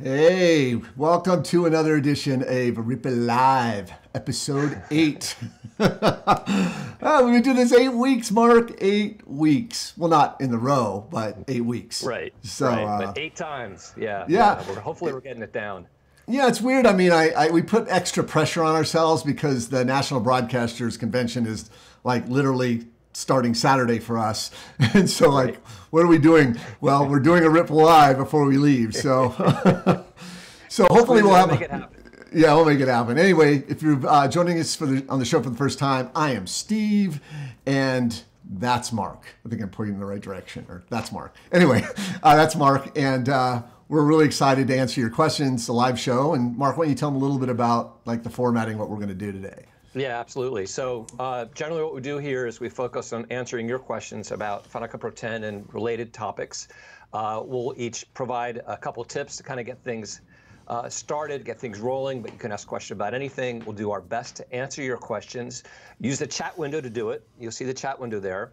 Hey, welcome to another edition of RippleLIVE, episode 8. We've been doing this 8 weeks, Mark. 8 weeks. Well, not in the row, but 8 weeks. Right. So, right. But 8 times. Yeah. Hopefully we're getting it down. Yeah, it's weird. I mean, we put extra pressure on ourselves because the National Broadcasters Convention is like literally starting Saturday for us. And so like, what are we doing? Well, we're doing a RippleLIVE before we leave. So, so hopefully we'll make it happen. Yeah, we'll make it happen. Anyway, if you're joining us on the show for the first time, I am Steve and that's Mark. I think I'm pointing in the right direction, or that's Mark. Anyway, that's Mark. And we're really excited to answer your questions, the live show. And Mark, why don't you tell them a little bit about like the formatting, what we're going to do today? Yeah, absolutely. So generally what we do here is we focus on answering your questions about Final Cut Pro 10 and related topics. We'll each provide a couple tips to kind of get things started, get things rolling, but you can ask questions about anything. We'll do our best to answer your questions. Use the chat window to do it. You'll see the chat window there.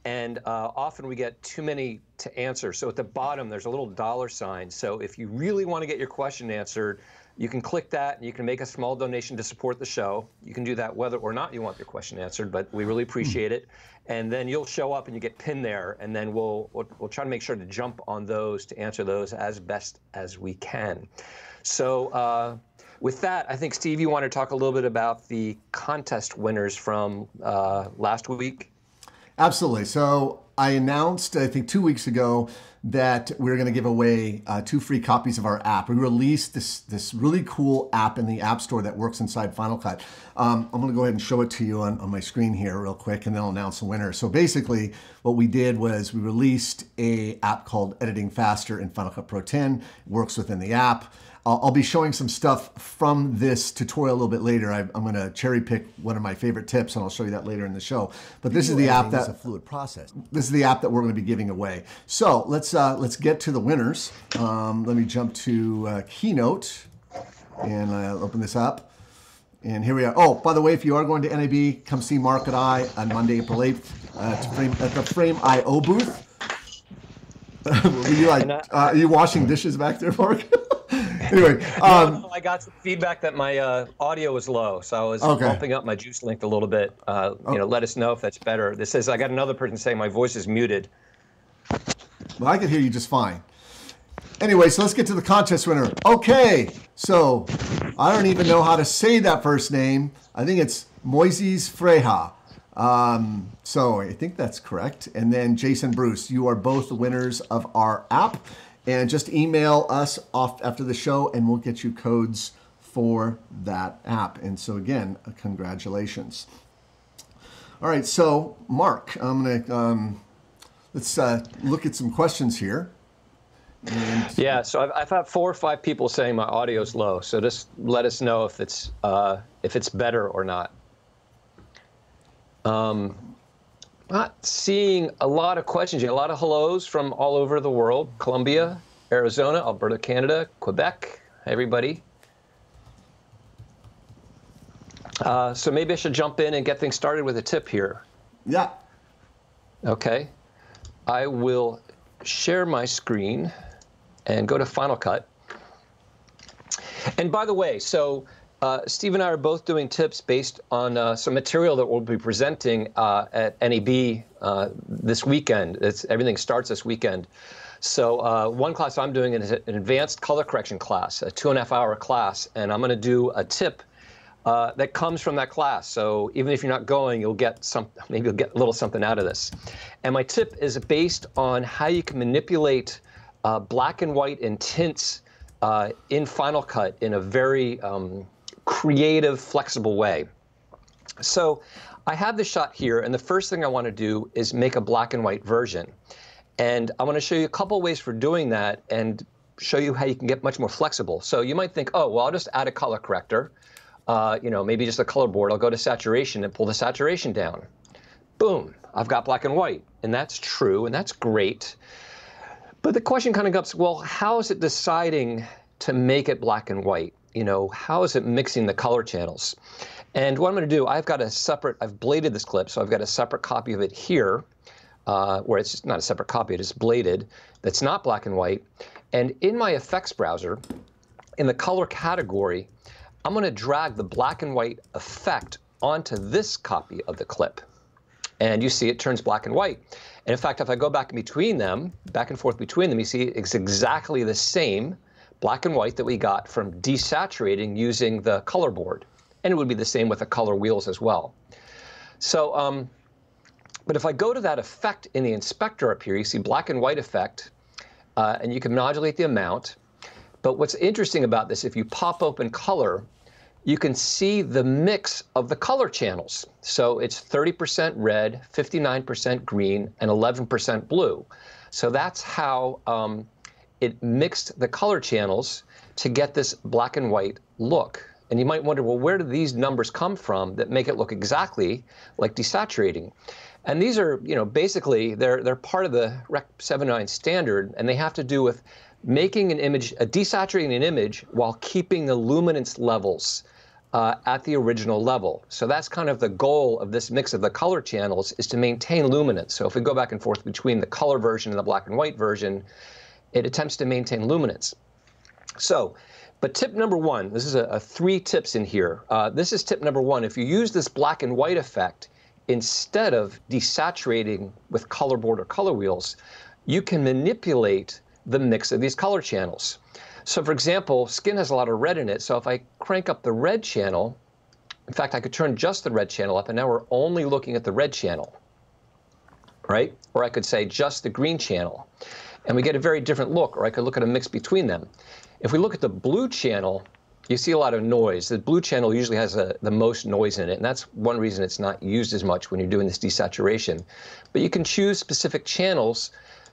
And often we get too many to answer. So at the bottom, there's a little $sign. So if you really want to get your question answered, you can click that and you can make a small donation to support the show. You can do that whether or not you want your question answered, but we really appreciate it. And then you'll show up and you get pinned there, and then we'll try to make sure to jump on those to answer those as best as we can. So with that, I think, Steve, you want to talk a little bit about the contest winners from last week? Absolutely. So I announced, I think 2 weeks ago, that we're going to give away 2 free copies of our app. We released this really cool app in the App Store that works inside Final Cut. I'm going to go ahead and show it to you on my screen here real quick, and then I'll announce the winner. So basically, what we did was we released an app called Editing Faster in Final Cut Pro 10. It works within the app. I'll be showing some stuff from this tutorial a little bit later. I'm going to cherry pick one of my favorite tips, and I'll show you that later in the show. But this is the app that's a fluid process. This is the app that we're going to be giving away. So let's get to the winners. Let me jump to Keynote, and I'll open this up. And here we are. Oh, by the way, if you are going to NAB, come see Mark and I on Monday, April 8th at the Frame.io booth. Are you washing dishes back there, Mark? Anyway, I got some feedback that my audio was low, so I was bumping up my juice length a little bit. Let us know if that's better. This says I got another person saying my voice is muted. Well, I can hear you just fine. Anyway, so let's get to the contest winner. Okay, so I don't even know how to say that first name. I think it's Moises Freja. So I think that's correct. And then Jason Bruce, you are both the winners of our app. And just email us off after the show and we'll get you codes for that app. And so again, congratulations. All right, so Mark, I'm gonna, let's look at some questions here. And yeah, so I've had 4 or 5 people saying my audio's low. So just let us know if it's better or not. Not seeing a lot of questions yet. A lot of hellos from all over the world. Colombia, Arizona, Alberta, Canada, Quebec, everybody. So maybe I should jump in and get things started with a tip here. Yeah. Okay. I will share my screen and go to Final Cut. And by the way, so Steve and I are both doing tips based on some material that we'll be presenting at NAB this weekend. Everything starts this weekend. So one class I'm doing is an advanced color correction class, a 2.5-hour class, and I'm going to do a tip that comes from that class. So even if you're not going, you'll get maybe you'll get a little something out of this. And my tip is based on how you can manipulate black and white and tints in Final Cut in a very creative, flexible way. So I have this shot here, and the first thing I want to do is make a black and white version. And I want to show you a couple ways for doing that and show you how you can get much more flexible. So you might think, oh, well, I'll just add a color corrector, maybe just a color board. I'll go to saturation and pull the saturation down. Boom, I've got black and white. And that's true, and that's great. But the question kind of comes, well, how is it deciding to make it black and white? How is it mixing the color channels? And what I'm going to do, I've bladed this clip, so I've got a separate copy of it here. where it's just not a separate copy, it is bladed, that's not black and white. And in my effects browser, in the color category, I'm going to drag the black and white effect onto this copy of the clip. And you see it turns black and white. And in fact, if I go back in between them, back and forth between them, you see it's exactly the same black and white that we got from desaturating using the color board. And it would be the same with the color wheels as well. So, but if I go to that effect in the inspector up here, you see black and white effect, and you can modulate the amount. But what's interesting about this, if you pop open color, you can see the mix of the color channels. So it's 30% red, 59% green, and 11% blue. So that's how it mixed the color channels to get this black and white look. And you might wonder, well, where do these numbers come from that make it look exactly like desaturating? And these are, basically, they're part of the Rec. 79 standard, and they have to do with making an image, desaturating an image while keeping the luminance levels at the original level. So that's kind of the goal of this mix of the color channels, is to maintain luminance. So if we go back and forth between the color version and the black and white version, it attempts to maintain luminance. So, but tip number one, this is a 3 tips in here. This is tip number 1. If you use this black and white effect, instead of desaturating with color board or color wheels, you can manipulate the mix of these color channels. So for example, skin has a lot of red in it, so if I crank up the red channel, in fact, I could turn just the red channel up, and now we're only looking at the red channel, right? Or I could say just the green channel, and we get a very different look, or I could look at a mix between them. If we look at the blue channel, you see a lot of noise. The blue channel usually has the most noise in it, and that's one reason it's not used as much when you're doing this desaturation. But you can choose specific channels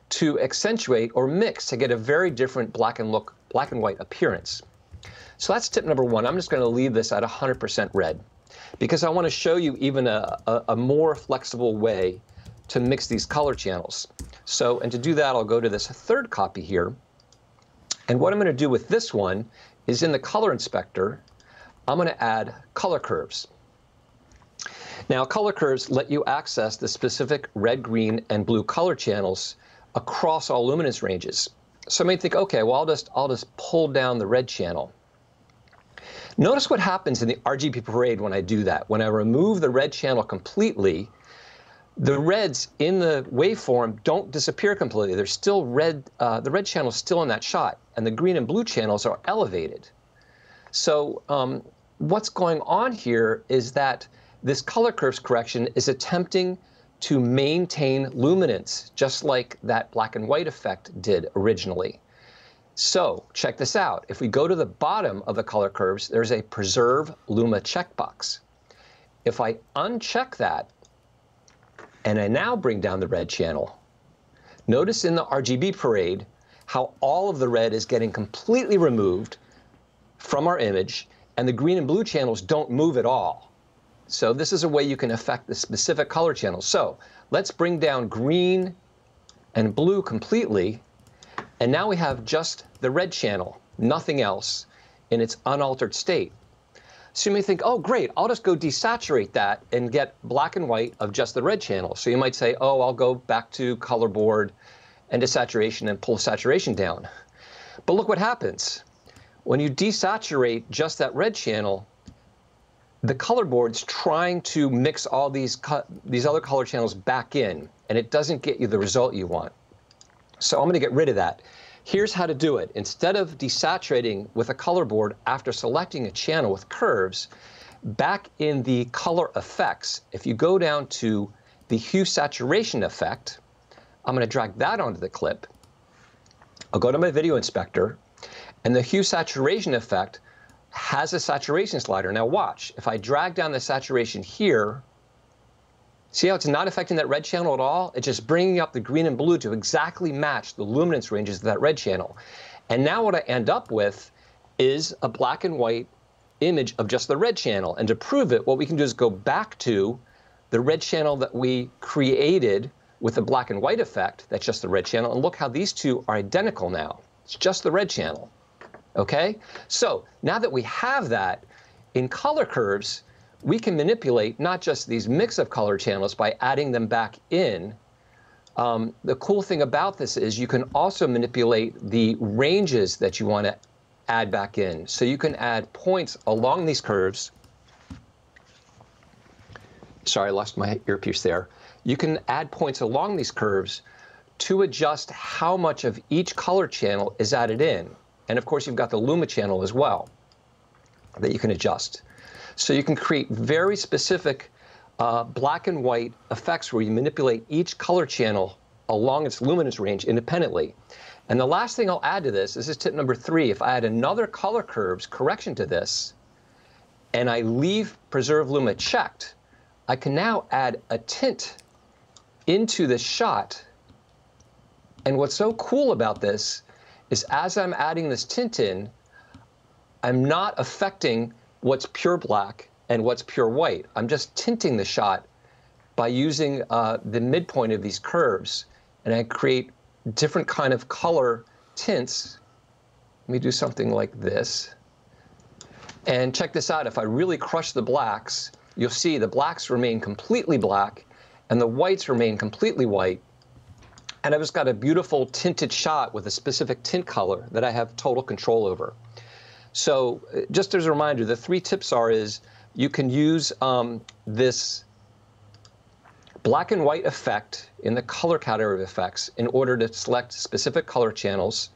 to accentuate or mix to get a very different black and white appearance. So that's tip number 1. I'm just going to leave this at 100% red because I want to show you even a more flexible way to mix these color channels. So, and to do that, I'll go to this 3rd copy here. And what I'm going to do with this one is in the color inspector, I'm going to add color curves. Now, color curves let you access the specific red, green, and blue color channels across all luminance ranges. So you may think, okay, well, I'll just pull down the red channel. Notice what happens in the RGB parade when I do that. When I remove the red channel completely, the reds in the waveform don't disappear completely. They're still red, the red channel is still in that shot, and the green and blue channels are elevated. So what's going on here is that this color curves correction is attempting to maintain luminance, just like that black and white effect did originally. So check this out. If we go to the bottom of the color curves, there's a Preserve Luma checkbox. If I uncheck that, and I now bring down the red channel, notice in the RGB parade how all of the red is getting completely removed from our image, and the green and blue channels don't move at all. So this is a way you can affect the specific color channels. So let's bring down green and blue completely, and now we have just the red channel, nothing else, in its unaltered state. So you may think, oh great, I'll just go desaturate that and get black and white of just the red channel. So you might say, oh, I'll go back to color board and desaturation and pull saturation down. But look what happens. When you desaturate just that red channel, the color board's trying to mix all these other color channels back in, and it doesn't get you the result you want. So I'm going to get rid of that. Here's how to do it. Instead of desaturating with a color board after selecting a channel with curves, back in the color effects, if you go down to the hue saturation effect, I'm going to drag that onto the clip. I'll go to my video inspector, and the hue saturation effect has a saturation slider. Now watch, if I drag down the saturation here, see how it's not affecting that red channel at all? It's just bringing up the green and blue to exactly match the luminance ranges of that red channel. And now what I end up with is a black and white image of just the red channel. And to prove it, what we can do is go back to the red channel that we created with the black and white effect, that's just the red channel, and look how these two are identical now. It's just the red channel. Okay, so now that we have that, in color curves, we can manipulate not just these mix of color channels by adding them back in, The cool thing about this is you can also manipulate the ranges that you want to add back in. So you can add points along these curves. Sorry, I lost my earpiece there. You can add points along these curves to adjust how much of each color channel is added in. And of course, you've got the Luma channel as well that you can adjust. So you can create very specific black and white effects where you manipulate each color channel along its luminance range independently. And the last thing I'll add to this is tip number 3. If I add another color curves correction to this, and I leave Preserve Luma checked, I can now add a tint into this shot. And what's so cool about this is as I'm adding this tint in, I'm not affecting what's pure black and what's pure white. I'm just tinting the shot by using the midpoint of these curves. And I create different kind of color tints. Let me do something like this. And check this out. If I really crush the blacks, you'll see the blacks remain completely black and the whites remain completely white. And I've just got a beautiful tinted shot with a specific tint color that I have total control over. So just as a reminder, the 3 tips is you can use this black and white effect in the color category of effects in order to select specific color channels,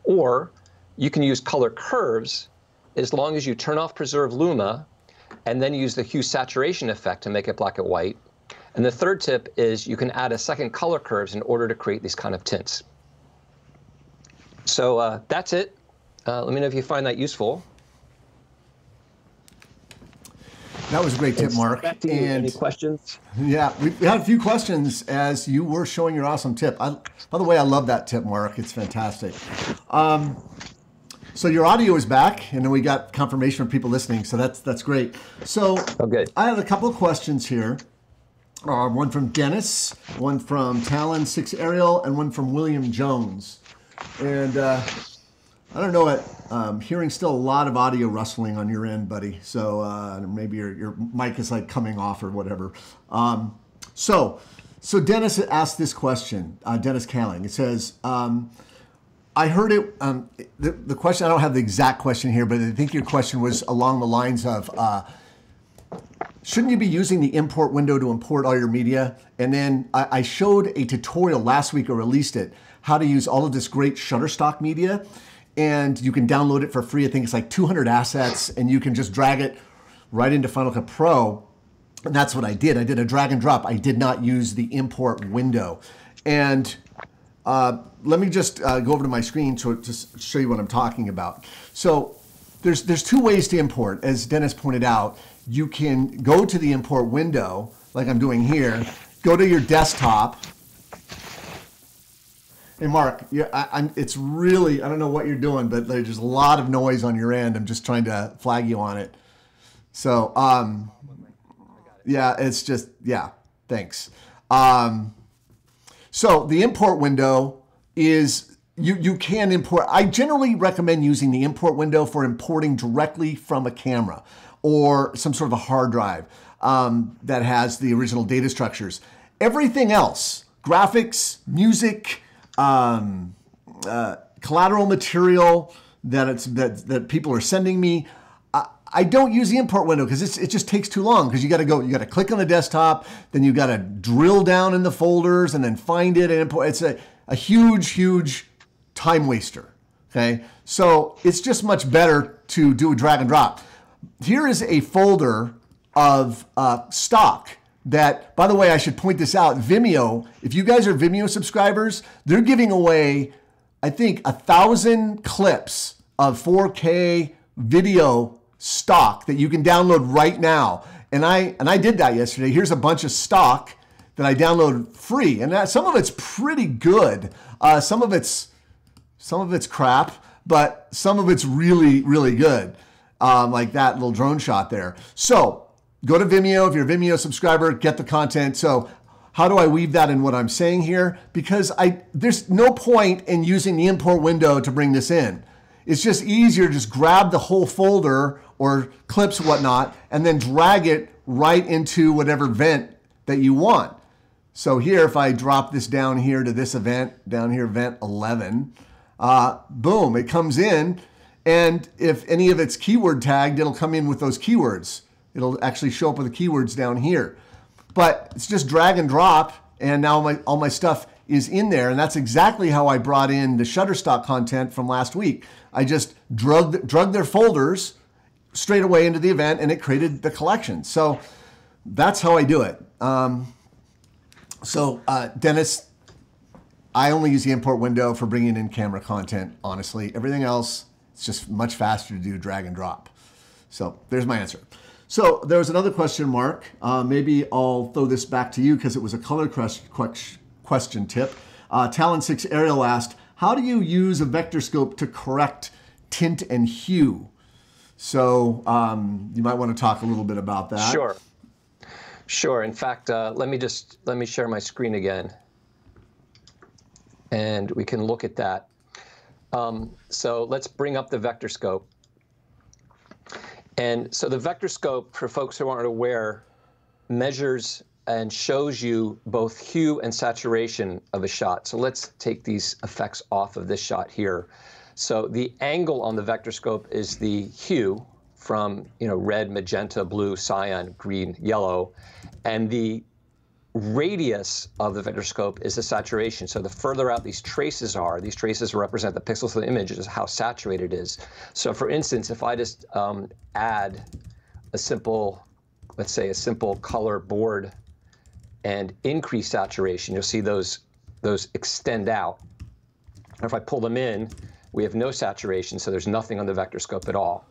or you can use color curves as long as you turn off Preserve Luma and then use the hue saturation effect to make it black and white. And the 3rd tip is you can add a second color curves in order to create these kind of tints. So that's it. Let me know if you find that useful. That was a great tip, Mark. Back to you. Any questions? Yeah, we had a few questions as you were showing your awesome tip. By the way, I love that tip, Mark. It's fantastic. So your audio is back, and then we got confirmation from people listening, so that's great. So I have a couple of questions here. One from Dennis, one from Talon 6 Ariel, and one from William Jones. And I don't know what, hearing still a lot of audio rustling on your end, buddy. So maybe your mic is like coming off or whatever. So Dennis asked this question, Dennis Kaling. It says, I heard it, the question, I don't have the exact question here, but I think your question was along the lines of, shouldn't you be using the import window to import all your media? And then I showed a tutorial last week, or released it, how to use all of this great Shutterstock media. And you can download it for free. I think it's like 200 assets, and you can just drag it right into Final Cut Pro. And that's what I did. I did a drag and drop. I did not use the import window. And let me just go over to my screen to show you what I'm talking about. So there's 2 ways to import. As Dennis pointed out, you can go to the import window, like I'm doing here, go to your desktop. Hey, Mark, it's really, I don't know what you're doing, but there's just a lot of noise on your end. I'm just trying to flag you on it. So, yeah, it's just, yeah, thanks. So the import window is, you can import. I generally recommend using the import window for importing directly from a camera or some sort of a hard drive that has the original data structures. Everything else, graphics, music, collateral material that people are sending me, I don't use the import window because it just takes too long, because you got to click on the desktop, then you got to drill down in the folders and then find it and import. It's a huge time waster. Okay, so it's just much better to do a drag and drop. Here is a folder of stock. That, by the way, I should point this out, Vimeo, if you guys are Vimeo subscribers, they're giving away, I think, 1,000 clips of 4K video stock that you can download right now. And I did that yesterday. Here's a bunch of stock that I downloaded free. And some of it's pretty good. Some of it's crap, but some of it's really, really good. Like that little drone shot there. So, go to Vimeo. If you're a Vimeo subscriber, get the content. So how do I weave that in what I'm saying here? Because there's no point in using the import window to bring this in. It's just easier to just grab the whole folder or clips, whatnot, and then drag it right into whatever vent that you want. So here, if I drop this down here to this event, down here, event 11, boom, it comes in. And if any of it's keyword tagged, it'll come in with those keywords. It'll actually show up with the keywords down here. But it's just drag and drop, and now all my stuff is in there. And that's exactly how I brought in the Shutterstock content from last week. I just drug their folders straight away into the event, and it created the collection. So that's how I do it. Dennis, I only use the import window for bringing in camera content, honestly. Everything else, it's just much faster to do drag and drop. So there's my answer. So there was another question, Mark. Maybe I'll throw this back to you because it was a color question tip. Talon6 Ariel asked, how do you use a vector scope to correct tint and hue? So you might want to talk a little bit about that. Sure. Sure. In fact, let me share my screen again, and we can look at that. So let's bring up the vector scope. And so the vector scope, for folks who aren't aware, measures and shows you both hue and saturation of a shot. So let's take these effects off of this shot here. So the angle on the vector scope is the hue from red, magenta, blue, cyan, green, yellow, and the radius of the vector scope is the saturation. So the further out these traces represent the pixels of the image, is how saturated it is. So for instance, if I just add a simple, let's say a simple color board and increase saturation, you'll see those extend out. Or if I pull them in, we have no saturation, so there's nothing on the vector scope at all.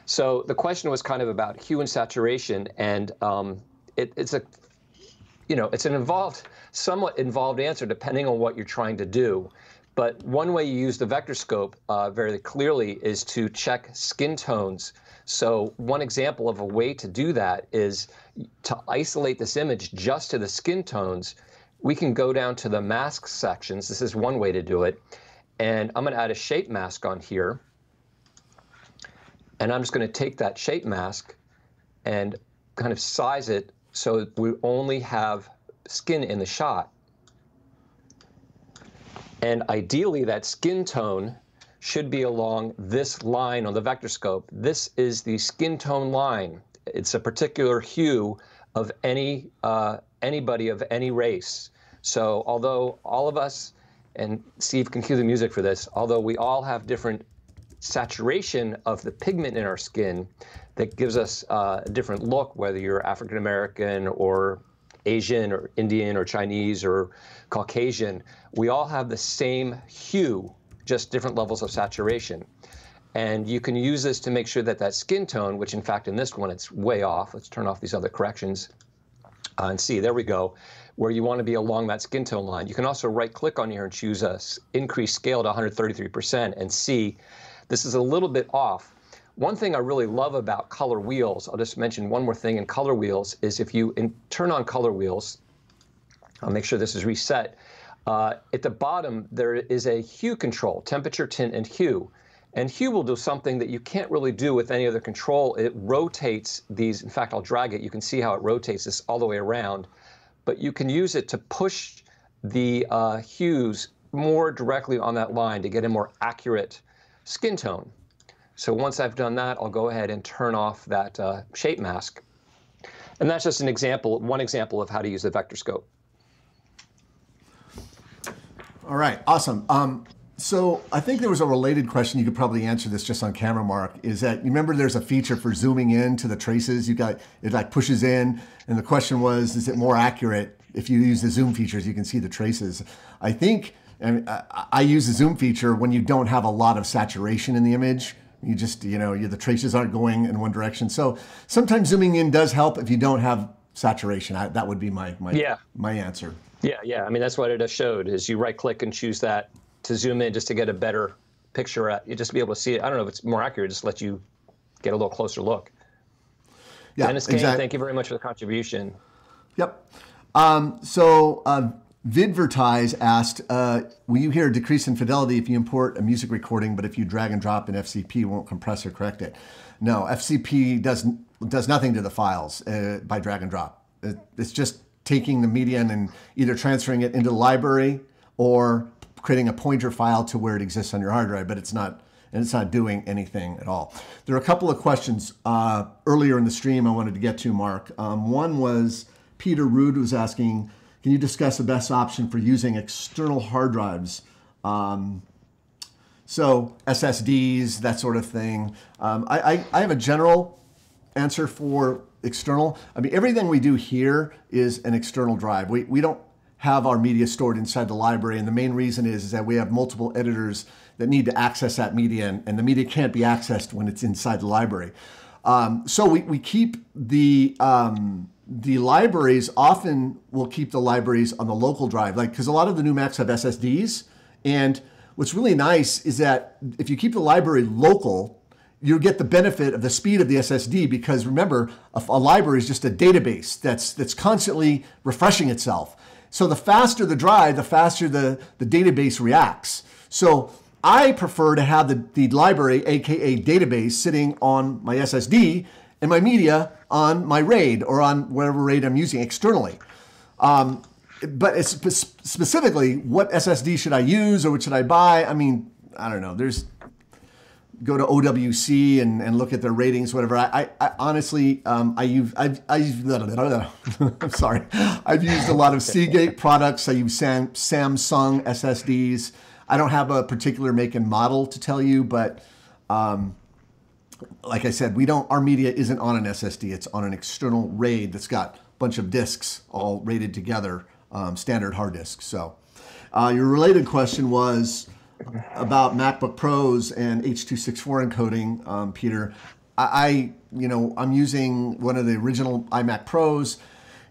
So the question was kind of about hue and saturation, and it's an somewhat involved answer depending on what you're trying to do. But one way you use the vector scope very clearly is to check skin tones. So one example of a way to do that is to isolate this image just to the skin tones. We can go down to the mask sections. This is one way to do it. And I'm going to add a shape mask on here. And I'm just going to take that shape mask and kind of size it so we only have skin in the shot. And ideally, that skin tone should be along this line on the vector scope. This is the skin tone line. It's a particular hue of anybody of any race. So although all of us, and Steve can cue the music for this, although we all have different saturation of the pigment in our skin that gives us a different look, whether you're African American or Asian or Indian or Chinese or Caucasian, we all have the same hue, just different levels of saturation. And you can use this to make sure that that skin tone, which in fact in this one it's way off. Let's turn off these other corrections and see, there we go, where you want to be along that skin tone line. You can also right click on here and choose a increase scale to 133% and see this is a little bit off. One thing I really love about color wheels, I'll just mention one more thing in color wheels, is if you turn on color wheels, I'll make sure this is reset. At the bottom, there is a hue control, temperature, tint, and hue. And hue will do something that you can't really do with any other control. It rotates these. In fact, I'll drag it. You can see how it rotates this all the way around. But you can use it to push the hues more directly on that line to get a more accurate skin tone. So once I've done that, I'll go ahead and turn off that shape mask. And that's just an example, one example of how to use the vector scope. All right, awesome. So I think there was a related question. You could probably answer this just on camera, Mark, is that you remember there's a feature for zooming in to the traces. It like pushes in, and the question was, is it more accurate if you use the zoom features, you can see the traces? I think, and I use the zoom feature when you don't have a lot of saturation in the image. You just, the traces aren't going in one direction. So sometimes zooming in does help if you don't have saturation. That would be my answer. Yeah. I mean, that's what it has showed, is you right click and choose that to zoom in just to get a better picture. You just be able to see it. I don't know if it's more accurate, just let you get a little closer look. Yeah, Dennis Kane, thank you very much for the contribution. Yep. Vidvertise asked, will you hear a decrease in fidelity if you import a music recording, but if you drag and drop an FCP, won't compress or correct it? No, FCP does nothing to the files by drag and drop. It's just taking the media and either transferring it into the library or creating a pointer file to where it exists on your hard drive, but it's not doing anything at all. There are a couple of questions earlier in the stream I wanted to get to, Mark. One was Peter Rude was asking, can you discuss the best option for using external hard drives? So SSDs, that sort of thing. I have a general answer for external. I mean, everything we do here is an external drive. We don't have our media stored inside the library, and the main reason is that we have multiple editors that need to access that media, and the media can't be accessed when it's inside the library. So we keep the libraries, often we'll keep the libraries on the local drive, like, because a lot of the new Macs have SSDs, and what's really nice is that if you keep the library local, you get the benefit of the speed of the SSD, because remember, a library is just a database that's constantly refreshing itself. So the faster the drive, the faster the database reacts. So I prefer to have the library, aka database, sitting on my SSD and my media on my RAID or on whatever RAID I'm using externally. But it's specifically, what SSD should I use or what should I buy? I mean, I don't know. Go to OWC and look at their ratings, whatever. I honestly, I'm sorry. I've used a lot of Seagate products. I use Samsung SSDs. I don't have a particular make and model to tell you, but like I said, our media isn't on an SSD. It's on an external RAID that's got a bunch of disks all RAIDed together, standard hard disks. So your related question was about MacBook Pros and H.264 encoding, Peter. I'm using one of the original iMac Pros.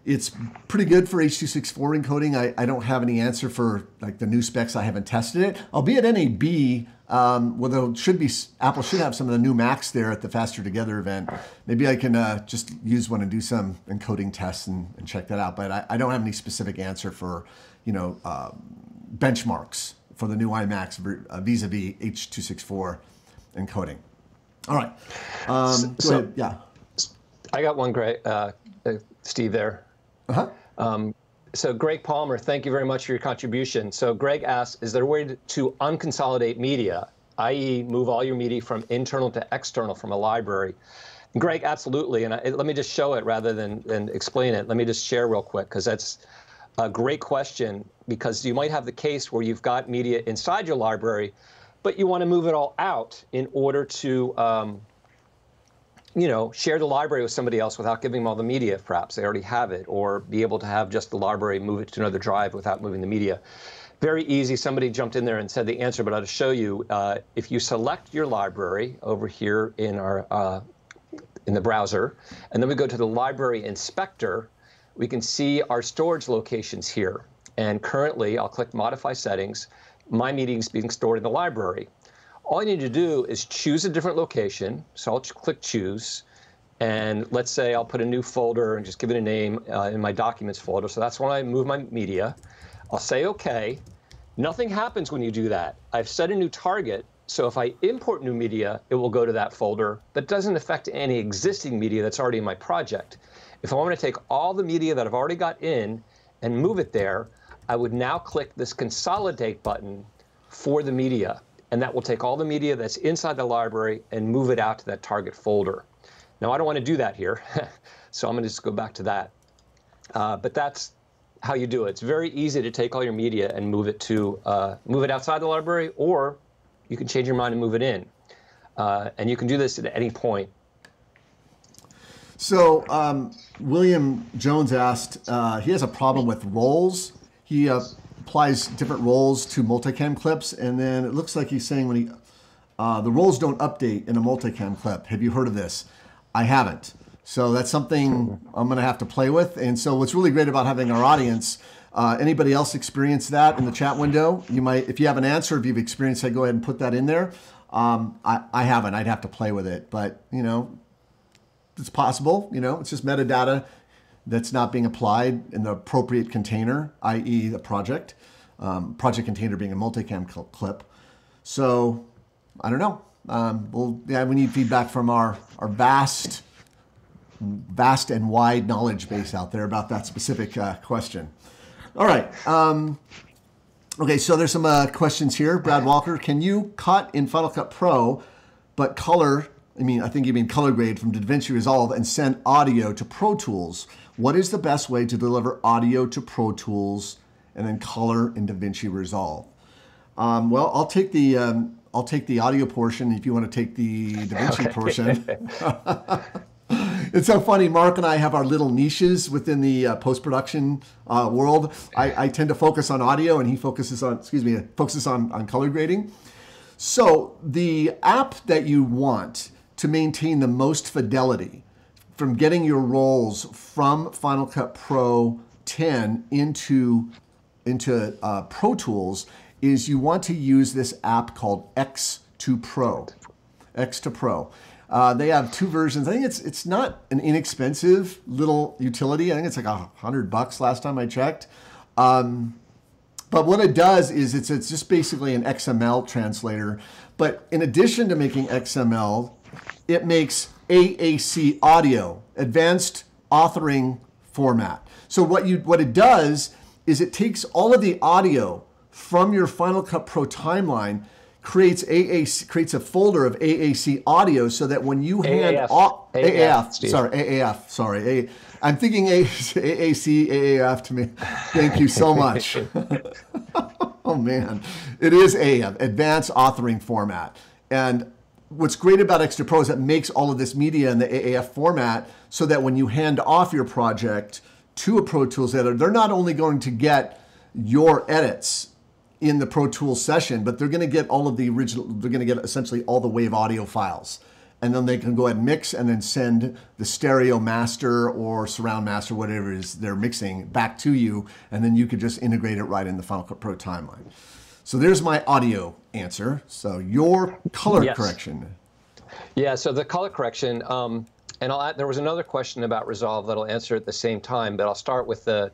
It's pretty good for H.264 encoding. I don't have any answer for like the new specs. I haven't tested it. I'll be at NAB. Well, Apple should have some of the new Macs there at the Faster Together event. Maybe I can just use one and do some encoding tests and check that out. But I don't have any specific answer for benchmarks for the new iMacs vis-a-vis H.264 encoding. All right. Go ahead. Yeah. I got one, great, Steve, there. Uh-huh. So Greg Palmer, thank you very much for your contribution. So Greg asks, is there a way to unconsolidate media, i.e. move all your media from internal to external from a library? And Greg, absolutely. And let me just show it rather than explain it. Let me just share real quick, because that's a great question, because you might have the case where you've got media inside your library, but you want to move it all out in order to share the library with somebody else without giving them all the media, if perhaps they already have it, or be able to have just the library, move it to another drive without moving the media. Very easy. Somebody jumped in there and said the answer, but I'll just show you. If you select your library over here in the browser, and then we go to the library inspector, we can see our storage locations here. And currently, I'll click Modify Settings. My media is being stored in the library. All I need to do is choose a different location. So I'll click Choose. And let's say I'll put a new folder and just give it a name in my Documents folder. So that's when I move my media. I'll say OK. Nothing happens when you do that. I've set a new target. So if I import new media, it will go to that folder. That doesn't affect any existing media that's already in my project. If I want to take all the media that I've already got in and move it there, I would now click this Consolidate button for the media. And that will take all the media that's inside the library and move it out to that target folder. Now, I don't want to do that here, so I'm going to just go back to that. But that's how you do it. It's very easy to take all your media and move it outside the library, or you can change your mind and move it in. And you can do this at any point. So William Jones asked, he has a problem with roles. He applies different roles to multicam clips, and then it looks like he's saying when the roles don't update in a multicam clip. Have you heard of this? I haven't. So that's something I'm going to have to play with. And so what's really great about having our audience, anybody else experience that in the chat window? You might, if you have an answer, if you've experienced that, go ahead and put that in there. I haven't. I'd have to play with it, but it's possible. It's just metadata that's not being applied in the appropriate container, i.e. the project container being a multicam clip. So I don't know. We need feedback from our vast vast and wide knowledge base out there about that specific question. All right. Okay, so there's some questions here. Brad Walker, can you cut in Final Cut Pro, but color, I think you mean color grade from DaVinci Resolve and send audio to Pro Tools? What is the best way to deliver audio to Pro Tools and then color in DaVinci Resolve? Well, I'll take the audio portion if you want to take the DaVinci portion. It's so funny. Mark and I have our little niches within the post-production world. I tend to focus on audio, and he focuses on color grading. So the app that you want to maintain the most fidelity from getting your rolls from Final Cut Pro 10 into Pro Tools is you want to use this app called X to Pro. X to Pro. They have two versions. I think it's not an inexpensive little utility. I think it's like $100 last time I checked. But what it does is it's just basically an XML translator. But in addition to making XML, it makes AAC audio, advanced authoring format. So what it does is it takes all of the audio from your Final Cut Pro timeline, creates a folder of AAC audio so that when you hand off AAF, I'm thinking AAC, AAF to me. Thank you so much. Oh man, it is AAF, Advanced Authoring Format. And what's great about X to Pro is it makes all of this media in the AAF format so that when you hand off your project to a Pro Tools editor, they're not only going to get your edits in the Pro Tools session, but they're going to get all of the original, they're going to get essentially all the WAV audio files. And then they can go ahead and mix and then send the stereo master or surround master, whatever it is they're mixing, back to you. And then you could just integrate it right in the Final Cut Pro timeline. So there's my audio answer. So your color correction. Yeah, so the color correction, and there was another question about Resolve that I'll answer at the same time, but I'll start with the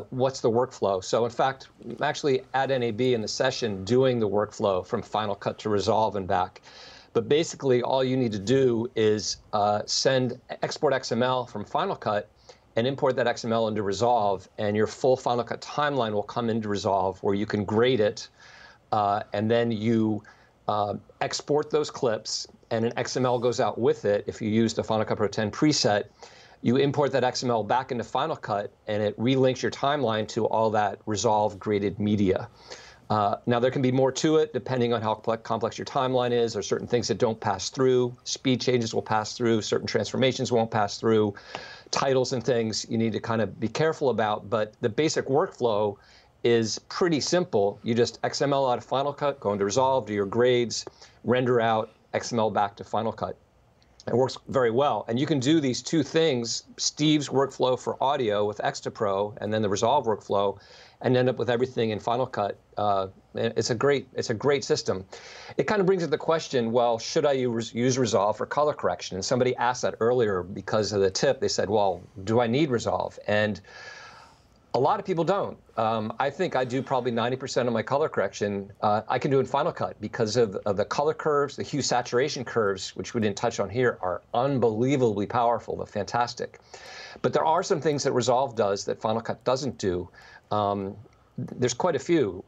what's the workflow. So in fact, I'm actually at NAB in the session doing the workflow from Final Cut to Resolve and back. But basically, all you need to do is export XML from Final Cut and import that XML into Resolve, and your full Final Cut timeline will come into Resolve where you can grade it, and then you export those clips, and an XML goes out with it. If you use the Final Cut Pro 10 preset, you import that XML back into Final Cut, and it relinks your timeline to all that Resolve graded media. Now, there can be more to it depending on how complex your timeline is. There are certain things that don't pass through. Speed changes will pass through. Certain transformations won't pass through. Titles and things you need to kind of be careful about. But the basic workflow is pretty simple. You just XML out of Final Cut, go into Resolve, do your grades, render out, XML back to Final Cut. It works very well. And you can do these two things, Steve's workflow for audio with X to Pro, and then the Resolve workflow, and end up with everything in Final Cut. It's a great system. It kind of brings up the question, well, should I use Resolve for color correction? And somebody asked that earlier because of the tip. They said, well, do I need Resolve? And a lot of people don't. I think I do probably 90% of my color correction. I can do in Final Cut because of the color curves, the hue saturation curves, which we didn't touch on here, are unbelievably powerful. They're fantastic. But there are some things that Resolve does that Final Cut doesn't do. There's quite a few.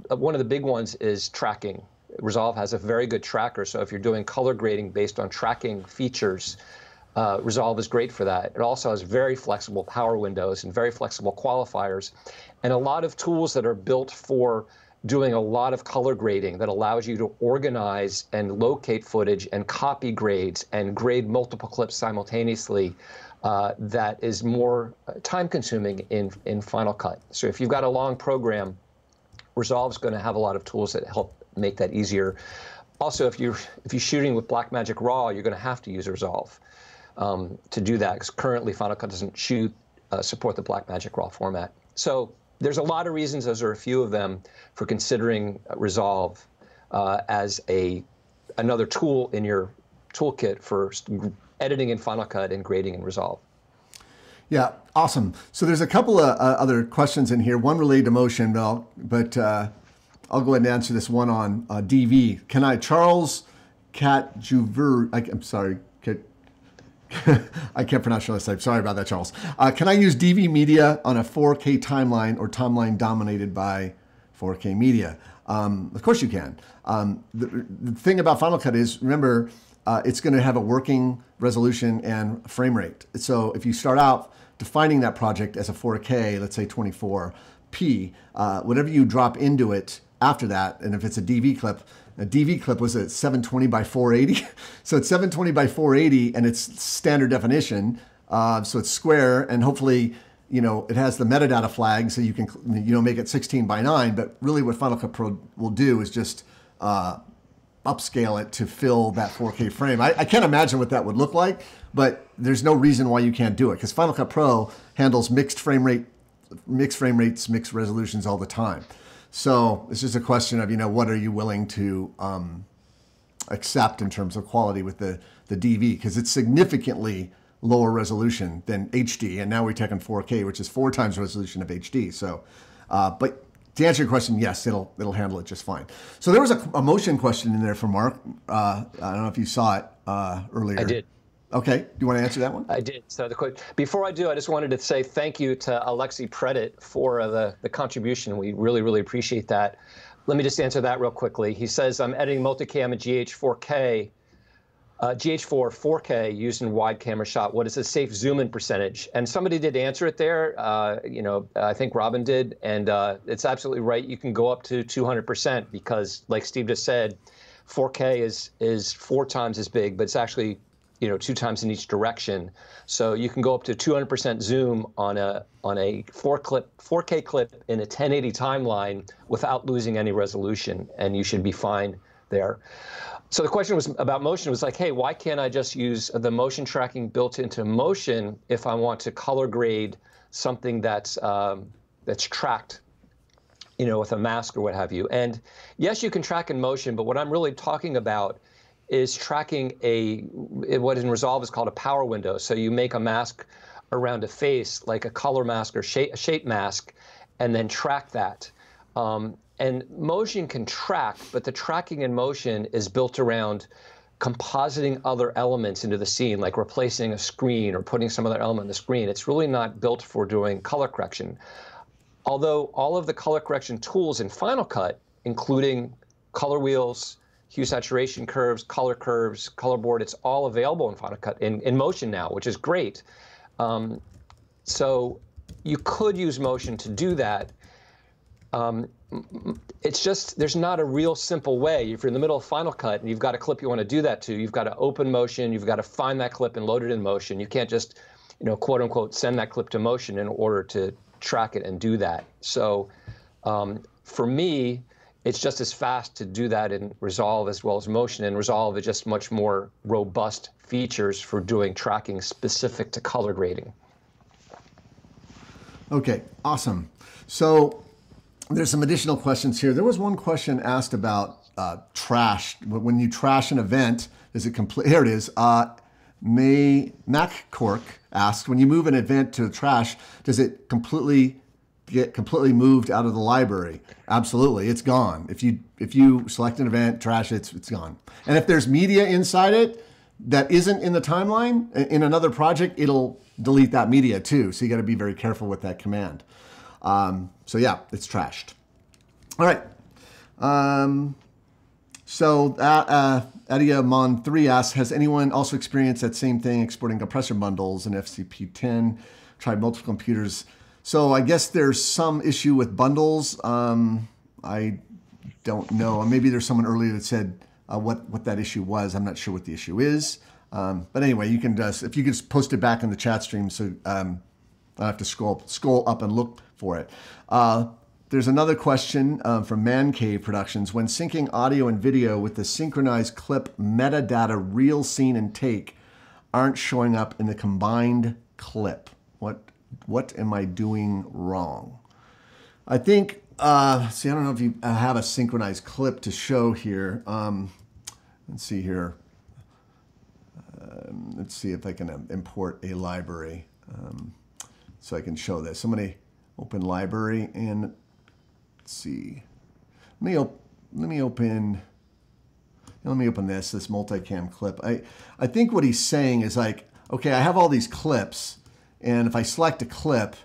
One of the big ones is tracking. Resolve has a very good tracker, so if you're doing color grading based on tracking features, Resolve is great for that. It also has very flexible power windows and very flexible qualifiers, and a lot of tools that are built for doing a lot of color grading that allows you to organize and locate footage and copy grades and grade multiple clips simultaneously. That is more time-consuming in Final Cut. So if you've got a long program, Resolve's going to have a lot of tools that help make that easier. Also, if you're shooting with Blackmagic Raw, you're going to have to use Resolve to do that, because currently Final Cut doesn't support the Blackmagic Raw format. So there's a lot of reasons. Those are a few of them for considering Resolve as another tool in your toolkit for editing in Final Cut and grading in Resolve. Yeah, awesome. So there's a couple of other questions in here. One related to motion, but I'll go ahead and answer this one on DV. Can I, Charles Catjuver, I'm sorry, I can't pronounce your last name. Sorry about that, Charles. Can I use DV media on a 4K timeline or timeline dominated by 4K media? Of course you can. The thing about Final Cut is, remember, it's going to have a working resolution and frame rate. So if you start out defining that project as a 4K, let's say 24p, whatever you drop into it after that, and if it's a DV clip was at 720 by 480. So it's 720 by 480 and it's standard definition. So it's square, and hopefully, it has the metadata flag so you can, make it 16 by 9. But really what Final Cut Pro will do is just upscale it to fill that 4K frame. I can't imagine what that would look like, but there's no reason why you can't do it, because Final Cut Pro handles mixed frame rates, mixed resolutions all the time. So it's just a question of, what are you willing to accept in terms of quality with the DV, because it's significantly lower resolution than HD, and now we're taking 4K, which is 4 times resolution of HD. So, but to answer your question, yes, it'll handle it just fine. So there was a motion question in there from Mark. I don't know if you saw it earlier. I did. Okay, do you want to answer that one? I did. So before I do, I just wanted to say thank you to Alexi Predit for the contribution. We really, really appreciate that. Let me just answer that real quickly. He says, I'm editing multicam at GH4K, GH4 4K using wide camera shot. What is the safe zoom in percentage? And somebody did answer it there. I think Robin did, and it's absolutely right. You can go up to 200% because, like Steve just said, 4K is 4 times as big, but it's actually 2 times in each direction. So you can go up to 200% zoom on a 4K clip in a 1080 timeline without losing any resolution, and you should be fine there. So the question was about motion. It was like, hey, why can't I just use the motion tracking built into Motion if I want to color grade something that's tracked, with a mask or what have you? And yes, you can track in Motion, but what I'm really talking about is tracking what in Resolve is called a power window. So you make a mask around a face, like a color mask or shape mask, and then track that. And Motion can track, but the tracking in Motion is built around compositing other elements into the scene, like replacing a screen or putting some other element on the screen. It's really not built for doing color correction. Although all of the color correction tools in Final Cut, including color wheels, hue saturation curves, color board, it's all available in Final Cut in Motion now, which is great. So you could use Motion to do that. It's just, there's not a real simple way. If you're in the middle of Final Cut and you've got a clip you want to do that to, you've got to open Motion, you've got to find that clip and load it in Motion. You can't just, quote unquote, send that clip to Motion in order to track it and do that. So for me, it's just as fast to do that in Resolve as well as Motion. And Resolve is just much more robust features for doing tracking specific to color grading. Okay, awesome. So there's some additional questions here. There was one question asked about trash. When you trash an event, is it complete? Here it is. MacCork asks, when you move an event to trash, does it get completely moved out of the library? Absolutely, it's gone. If you select an event, trash it, it's gone. And if there's media inside it that isn't in the timeline in another project, it'll delete that media too. So you got to be very careful with that command. So yeah, it's trashed. All right. So Adiamon3 asks, has anyone also experienced that same thing, exporting compressor bundles in FCP10? Tried multiple computers. So I guess there's some issue with bundles. I don't know. Maybe there's someone earlier that said what that issue was. I'm not sure what the issue is. But anyway, you can just, if you can just post it back in the chat stream, so I have to scroll up and look for it. There's another question from Man Cave Productions. When syncing audio and video with the synchronized clip metadata, reel, scene, and take aren't showing up in the combined clip. What am I doing wrong? I think, see, I don't know if you have a synchronized clip to show here. Let's see here. Let's see if I can import a library so I can show this. Somebody open library and let's see. Let me open this multicam clip. I think what he's saying is like, okay, I have all these clips, and if I select a clip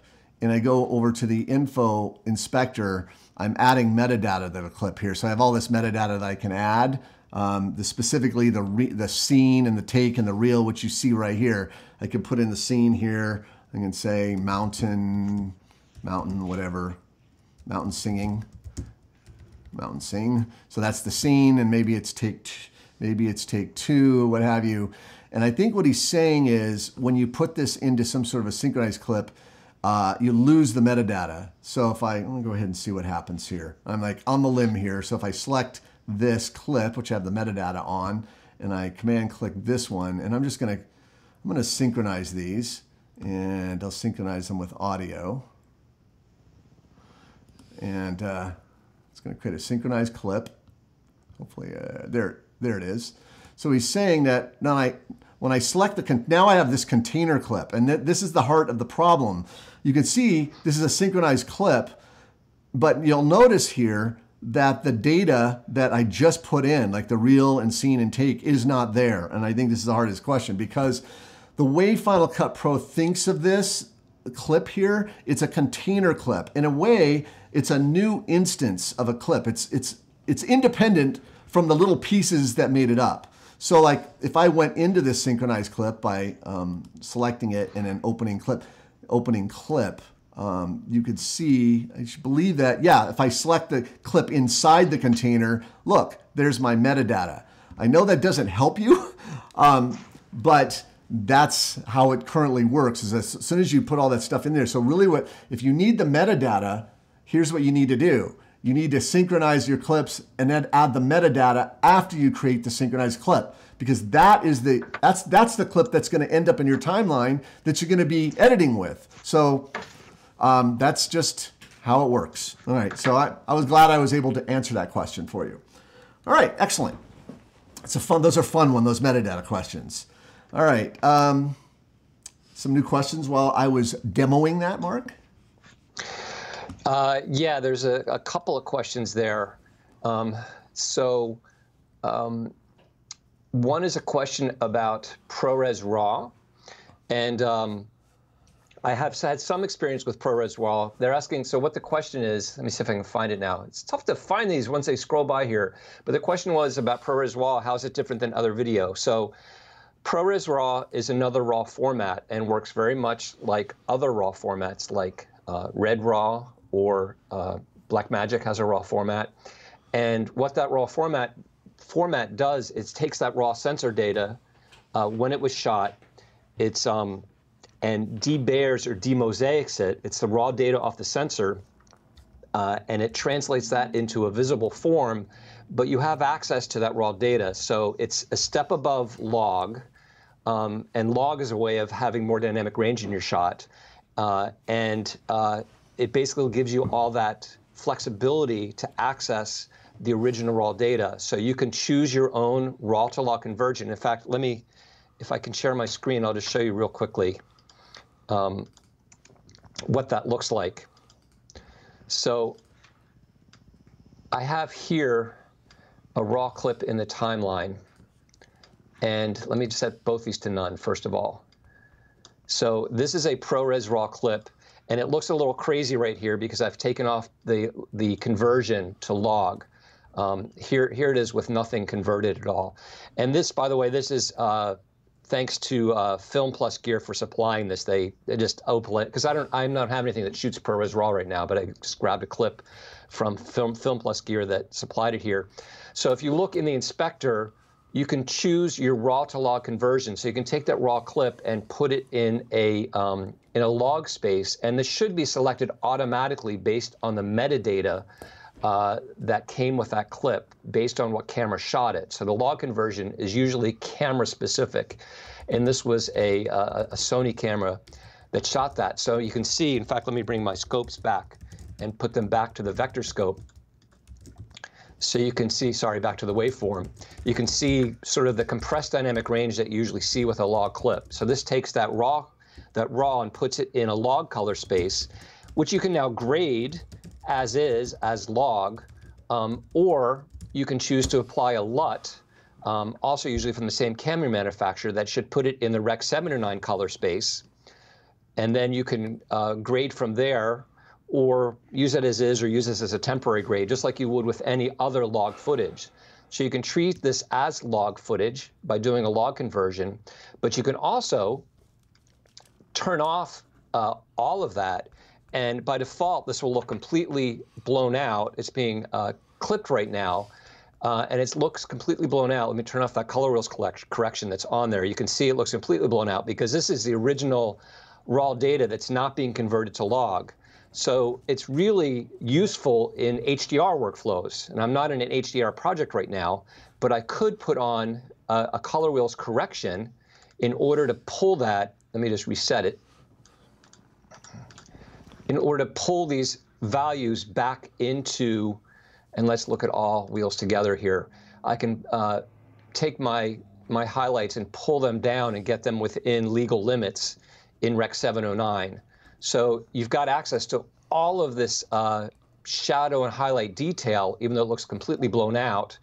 and I go over to the info inspector, I'm adding metadata to the clip here. So I have all this metadata that I can add, specifically the scene and the take and the reel, which you see right here. I can put in the scene here. I can say mountain whatever, mountain sing. So that's the scene, and maybe it's take 2, what have you. And I think what he's saying is when you put this into some sort of a synchronized clip, you lose the metadata. So if I'm gonna go ahead and see what happens here. I'm like on the limb here. So if I select this clip, which I have the metadata on, and I command click this one, and I'm gonna synchronize these, and I'll synchronize them with audio. And it's gonna create a synchronized clip. Hopefully, there it is. So he's saying that now when I select now I have this container clip, and this is the heart of the problem. You can see this is a synchronized clip, but you'll notice here that the data that I just put in, like the reel and scene and take, is not there. And I think this is the hardest question, because the way Final Cut Pro thinks of this clip here, it's a container clip. In a way, it's a new instance of a clip. It's independent from the little pieces that made it up. So like if I went into this synchronized clip by selecting it and then opening clip, you could see, I should believe that, yeah, if I select the clip inside the container, look, there's my metadata. I know that doesn't help you, but that's how it currently works, is as soon as you put all that stuff in there. So really if you need the metadata, here's what you need to do. You need to synchronize your clips and then add the metadata after you create the synchronized clip, because that's the clip that's going to end up in your timeline that you're going to be editing with. So that's just how it works. All right, so I was glad I was able to answer that question for you. All right, excellent. Those are fun those metadata questions. All right, some new questions while I was demoing that, Mark? Yeah, there's a couple of questions there. One is a question about ProRes Raw, and I have had some experience with ProRes Raw. They're asking, so what the question is, let me see if I can find it now. It's tough to find these once they scroll by here, but the question was about ProRes Raw, how is it different than other video? So ProRes Raw is another RAW format and works very much like other RAW formats like Red Raw, or Blackmagic has a RAW format. And what that RAW format does is takes that raw sensor data when it was shot, and debayers or demosaics it. It's the raw data off the sensor, and it translates that into a visible form, but you have access to that raw data. So it's a step above log, and log is a way of having more dynamic range in your shot. It basically gives you all that flexibility to access the original raw data. So you can choose your own raw to log conversion. In fact, if I can share my screen, I'll just show you real quickly what that looks like. So I have here a raw clip in the timeline. And let me just set both these to none, first of all. So this is a ProRes Raw clip. And it looks a little crazy right here because I've taken off the conversion to log. Here it is with nothing converted at all. And this, by the way, this is thanks to Film Plus Gear for supplying this. They just open it, because I'm not having anything that shoots ProRes Raw right now, but I just grabbed a clip from Film Plus Gear that supplied it here. So if you look in the inspector, you can choose your raw to log conversion. So you can take that raw clip and put it in a log space, and this should be selected automatically based on the metadata that came with that clip, based on what camera shot it. So the log conversion is usually camera specific, and this was a Sony camera that shot that. So you can see, in fact, let me bring my scopes back and put them back to the vector scope. So you can see, sorry, back to the waveform. You can see sort of the compressed dynamic range that you usually see with a log clip. So this takes that raw and puts it in a log color space, which you can now grade as log, or you can choose to apply a LUT also usually from the same camera manufacturer, that should put it in the Rec 709 color space. And then you can grade from there, or use it as is, or use this as a temporary grade, just like you would with any other log footage. So you can treat this as log footage by doing a log conversion, but you can also turn off all of that, and by default, this will look completely blown out. It's being clipped right now, and it looks completely blown out. Let me turn off that color wheels correction that's on there. You can see it looks completely blown out because this is the original raw data that's not being converted to log. So it's really useful in HDR workflows. And I'm not in an HDR project right now, but I could put on a color wheels correction in order to pull that. Let me just reset it. In order to pull these values back into, and let's look at all wheels together here. I can take my highlights and pull them down and get them within legal limits in Rec 709. So you've got access to all of this shadow and highlight detail, even though it looks completely blown out.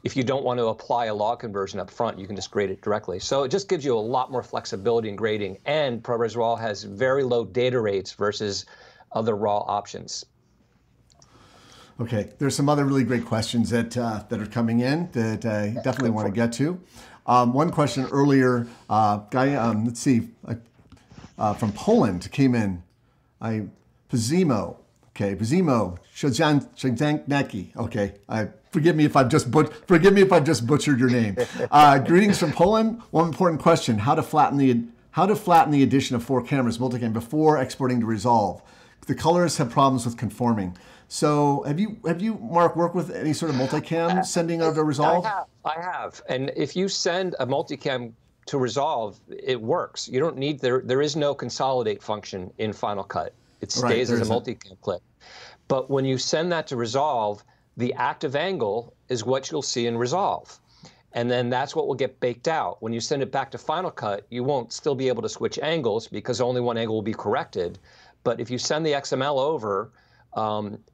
If you don't want to apply a log conversion up front, you can just grade it directly. So it just gives you a lot more flexibility in grading. And ProRes Raw has very low data rates versus other raw options. Okay, there's some other really great questions that are coming in that I definitely want to get to. One question earlier, let's see, from Poland came in. Pazimo, okay, Pazimo Shazanecki. Okay, forgive me if I've just butchered your name. Greetings from Poland. One important question: how to flatten the addition of 4 cameras, multicam, before exporting to Resolve. The colors have problems with conforming. So have you, Mark, worked with any sort of multicam sending over to Resolve? I have. And if you send a multicam to Resolve, it works. You don't need, there is no consolidate function in Final Cut. It stays as a multicam clip. But when you send that to Resolve, the active angle is what you'll see in Resolve. And then that's what will get baked out. When you send it back to Final Cut, you won't still be able to switch angles because only one angle will be corrected. But if you send the XML over,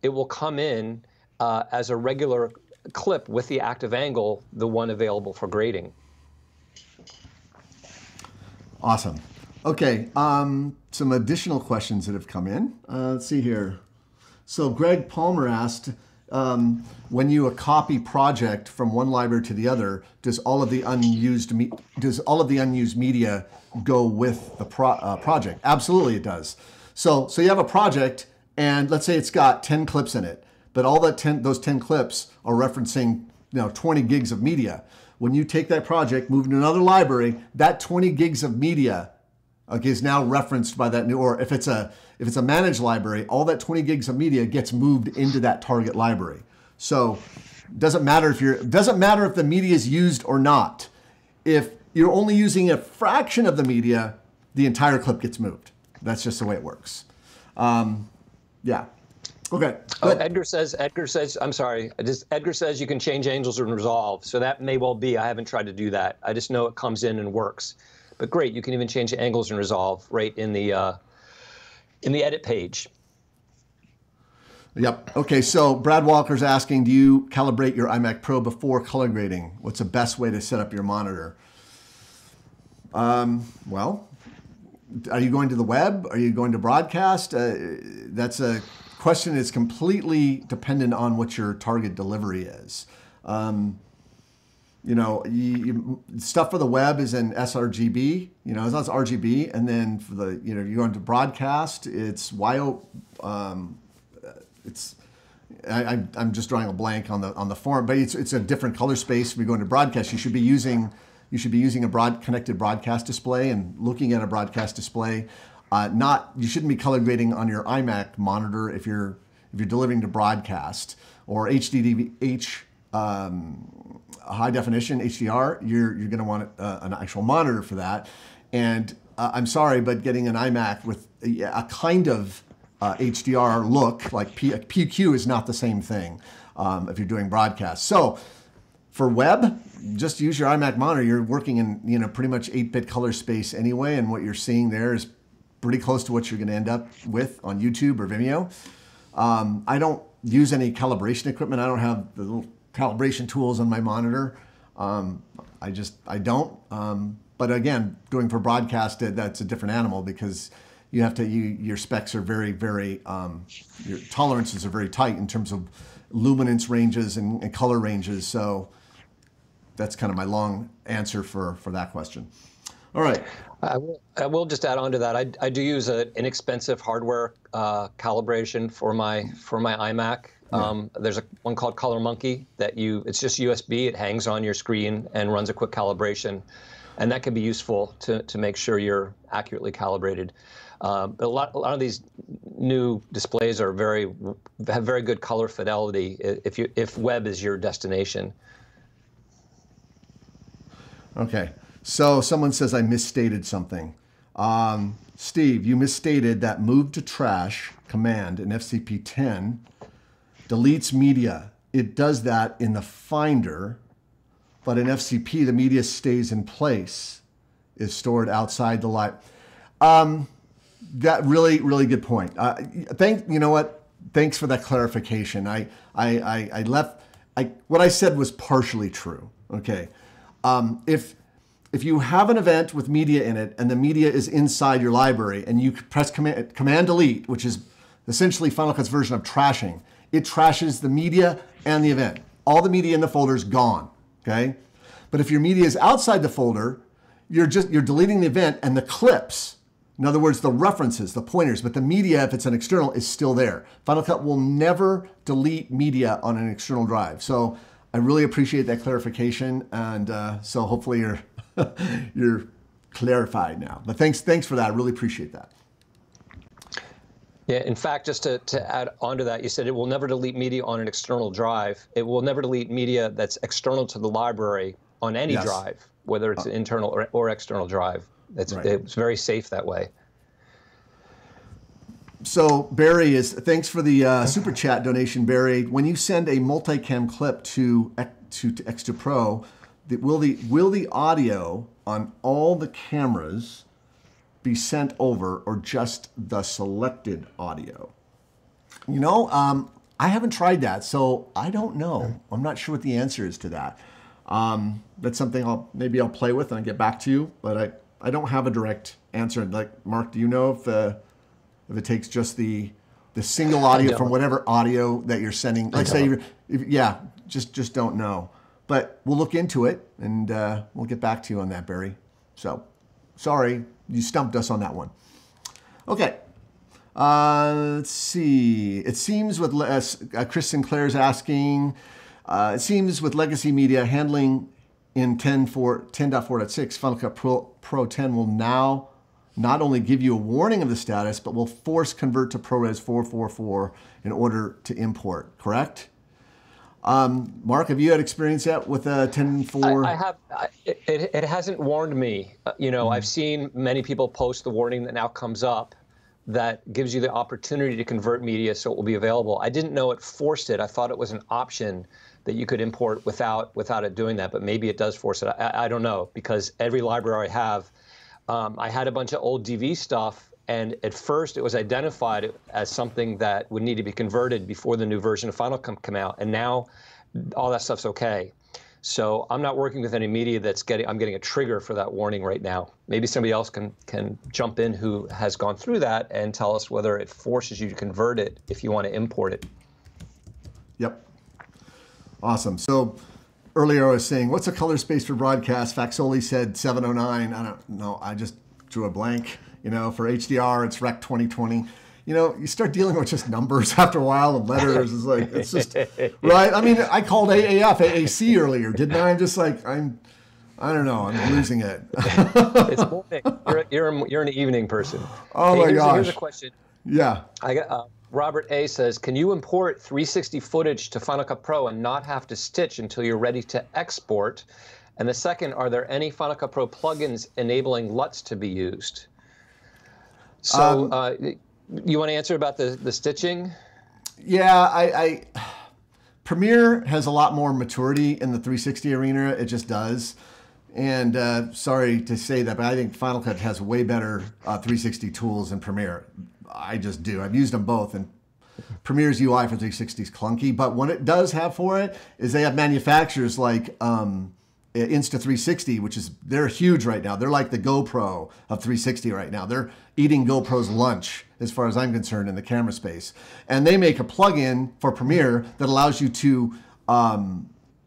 it will come in as a regular clip with the active angle, the one available for grading. Awesome. Okay, some additional questions that have come in. Let's see here. So Greg Palmer asked, when you copy project from one library to the other, does all of the unused media go with the project? Absolutely, it does. So you have a project, and let's say it's got 10 clips in it, but all those 10 clips are referencing 20 gigs of media. When you take that project, move to another library, that 20 gigs of media is now referenced by that new, or if it's a managed library, all that 20 gigs of media gets moved into that target library. So doesn't matter if the media is used or not. If you're only using a fraction of the media, the entire clip gets moved. That's just the way it works. Yeah. Okay. Edgar says, I'm sorry. Edgar says you can change angles in Resolve. So that may well be. I haven't tried to do that. I just know it comes in and works. But great, you can even change the angles in Resolve right in the edit page. Yep. Okay. So Brad Walker's asking, do you calibrate your iMac Pro before color grading? What's the best way to set up your monitor? Well, are you going to the web? Are you going to broadcast? That's a question that's completely dependent on what your target delivery is. Stuff for the web is in sRGB, that's RGB, and then for the, you're going to broadcast, it's YO, I'm just drawing a blank on the form, but it's a different color space. If you're going to broadcast, you should be using a connected broadcast display and looking at a broadcast display. You shouldn't be color grading on your iMac monitor if you're delivering to broadcast or high definition HDR. You're going to want an actual monitor for that. And I'm sorry, but getting an iMac with a kind of HDR look like PQ is not the same thing if you're doing broadcast. So for web, just use your iMac monitor. You're working in pretty much 8-bit color space anyway, and what you're seeing there is pretty close to what you're going to end up with on YouTube or Vimeo. I don't use any calibration equipment. I don't have the little calibration tools on my monitor. I don't. But again, doing for broadcast, that's a different animal because you have to, your specs are very, very, your tolerances are very tight in terms of luminance ranges and color ranges. So that's kind of my long answer for that question. All right. I will just add on to that. I do use an inexpensive hardware calibration for my iMac. Yeah. There's one called Color Monkey that it's just USB. It hangs on your screen and runs a quick calibration, and that can be useful to make sure you're accurately calibrated. But a lot of these new displays have very good color fidelity if web is your destination. Okay. So someone says I misstated something. Steve, you misstated that move to trash command in FCP 10 deletes media. It does that in the Finder, but in FCP, the media stays in place, is stored outside the library. That really, really good point. You know what? Thanks for that clarification. What I said was partially true. Okay. If you have an event with media in it and the media is inside your library and you press command delete, which is essentially Final Cut's version of trashing, it trashes the media and the event. All the media in the folder is gone, okay? But if your media is outside the folder, you're deleting the event and the clips, in other words, the references, the pointers, but the media, if it's an external, is still there. Final Cut will never delete media on an external drive. So I really appreciate that clarification, and so hopefully you're clarified now. But thanks for that. I really appreciate that. Yeah, in fact, just to add on to that, you said it will never delete media on an external drive. It will never delete media that's external to the library on any drive, whether it's an internal or external drive. It's very safe that way. So Barry thanks for the super chat donation, Barry. When you send a multicam clip to X2 Pro, will the audio on all the cameras be sent over or just the selected audio? You know, I haven't tried that, so I don't know. I'm not sure what the answer is to that. That's something maybe I'll play with and I'll get back to you, but I don't have a direct answer. Like, Mark, do you know if it takes just the single audio from whatever audio that you're sending? Like, say, just don't know. But we'll look into it, and we'll get back to you on that, Barry. So, sorry, you stumped us on that one. Okay. Let's see. It seems with Chris Sinclair's asking, it seems with legacy media handling in 10.4.6, Final Cut Pro 10 will now not only give you a warning of the status, but will force convert to ProRes 444 in order to import, correct? Mark, have you had experience yet with 10.4? I have. It hasn't warned me. I've seen many people post the warning that now comes up that gives you the opportunity to convert media so it will be available. I didn't know it forced it. I thought it was an option that you could import without it doing that, but maybe it does force it. I don't know, because every library I have, I had a bunch of old DV stuff, and at first it was identified as something that would need to be converted before the new version of Final Cut come out, and now all that stuff's okay. So I'm not working with any media I'm getting a trigger for that warning right now. Maybe somebody else can jump in who has gone through that and tell us whether it forces you to convert it if you want to import it. Yep. Awesome. So earlier I was saying, what's a color space for broadcast? Faxoli said 709. I don't know. I just drew a blank. For HDR, it's Rec 2020. You start dealing with just numbers after a while and letters. It's just, right? I mean, I called AAC earlier, didn't I? I'm just like, I don't know. I'm losing it. It's morning. You're an evening person. Oh, my gosh. Here's a question. Yeah. I got Robert A says, can you import 360 footage to Final Cut Pro and not have to stitch until you're ready to export? And the second, are there any Final Cut Pro plugins enabling LUTs to be used? So you want to answer about the stitching? Yeah, Premiere has a lot more maturity in the 360 arena. It just does. And sorry to say that, but I think Final Cut has way better 360 tools than Premiere. I just do. I've used them both, and Premiere's UI for 360 is clunky. But what it does have for it is they have manufacturers like Insta360, which is, they're huge right now. They're like the GoPro of 360 right now. They're eating GoPro's lunch, as far as I'm concerned, in the camera space. And they make a plugin for Premiere that allows you to